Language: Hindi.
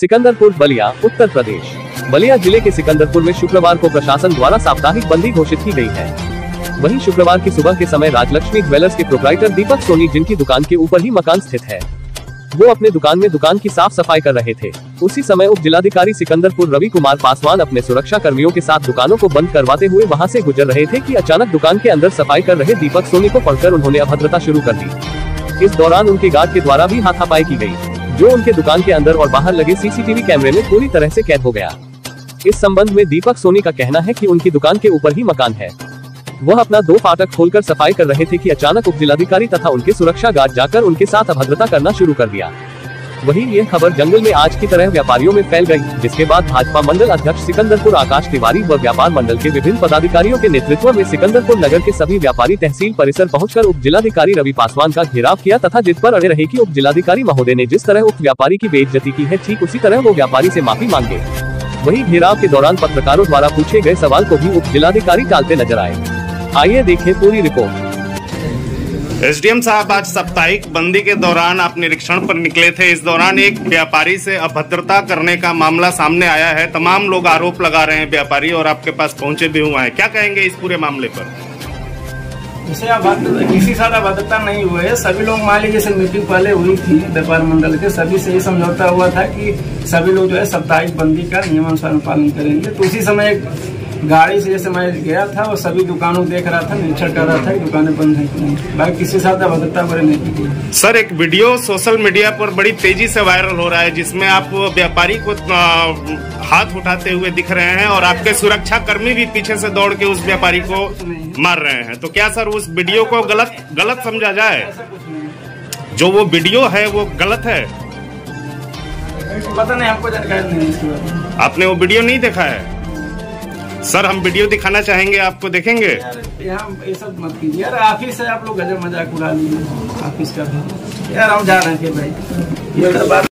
सिकंदरपुर बलिया उत्तर प्रदेश। बलिया जिले के सिकंदरपुर में शुक्रवार को प्रशासन द्वारा साप्ताहिक बंदी घोषित की गई है। वहीं शुक्रवार की सुबह के समय राजलक्ष्मी ज्वेलर्स के प्रोप्राइटर दीपक सोनी, जिनकी दुकान के ऊपर ही मकान स्थित है, वो अपने दुकान में दुकान की साफ सफाई कर रहे थे। उसी समय उप जिलाधिकारी सिकंदरपुर रवि कुमार पासवान अपने सुरक्षा कर्मियों के साथ दुकानों को बंद करवाते हुए वहां से गुजर रहे थे कि अचानक दुकान के अंदर सफाई कर रहे दीपक सोनी को पकड़कर उन्होंने अभद्रता शुरू कर दी। इस दौरान उनके गार्ड के द्वारा भी हाथापाई की गई, जो उनके दुकान के अंदर और बाहर लगे सीसीटीवी कैमरे में पूरी तरह से कैद हो गया। इस संबंध में दीपक सोनी का कहना है कि उनकी दुकान के ऊपर ही मकान है। वह अपना 2 फाटक खोलकर सफाई कर रहे थे कि अचानक उप जिलाधिकारी तथा उनके सुरक्षा गार्ड जाकर उनके साथ अभद्रता करना शुरू कर दिया। वहीं यह खबर जंगल में आज की तरह व्यापारियों में फैल गई, जिसके बाद भाजपा मंडल अध्यक्ष सिकंदरपुर आकाश तिवारी व व्यापार मंडल के विभिन्न पदाधिकारियों के नेतृत्व में सिकंदरपुर नगर के सभी व्यापारी तहसील परिसर पहुंचकर उप जिलाधिकारी रवि पासवान का घेराव किया तथा जिस पर अड़े रहे कि उप जिलाधिकारी महोदय ने जिस तरह उप व्यापारी की बेइज्जती की है, ठीक उसी तरह वो व्यापारी से माफी मांगे। वहीं घेराव के दौरान पत्रकारों द्वारा पूछे गए सवाल को भी उप जिलाधिकारी टालते नजर आए। आइए देखें पूरी रिपोर्ट। एसडीएम साहब, आज साप्ताहिक बंदी के दौरान आप निरीक्षण पर निकले थे। इस दौरान एक व्यापारी से अभद्रता करने का मामला सामने आया है। तमाम लोग आरोप लगा रहे हैं व्यापारी, और आपके पास पहुंचे भी हुए हैं। क्या कहेंगे इस पूरे मामले पर? जैसे किसी साथ अभद्रता नहीं हुए है। सभी लोग मान लीजिए, जैसे मीटिंग पहले हुई थी व्यापार मंडल के, सभी से ये समझौता हुआ था कि सभी लोग जो है साप्ताहिक बंदी का नियमानुसार पालन करेंगे। तो उसी समय एक गाड़ी से जैसे मैं गया था और सभी दुकानों देख रहा था, निरीक्षण कर रहा था कि दुकानें बंद है कि नहीं। बाकी किसी साथ अभद्रता वगैरह नहीं की। सर, एक वीडियो सोशल मीडिया पर बड़ी तेजी से वायरल हो रहा है, जिसमें आप व्यापारी को हाथ उठाते हुए दिख रहे हैं और आपके सुरक्षा कर्मी भी पीछे से दौड़ के उस व्यापारी को मार रहे हैं। तो क्या सर उस वीडियो को गलत समझा जाए? जो वो वीडियो है वो गलत है? पता नहीं, हमको जानकारी नहीं इसके बारे में। आपने वो वीडियो नहीं देखा है? सर, हम वीडियो दिखाना चाहेंगे, आपको देखेंगे? यहाँ ये सब मत कीजिए यार। ऑफिस है, आप लोग गजब मजाक उड़ा लीजिए ऑफिस का भी। यार हम जा रहे हैं भाई, ये बात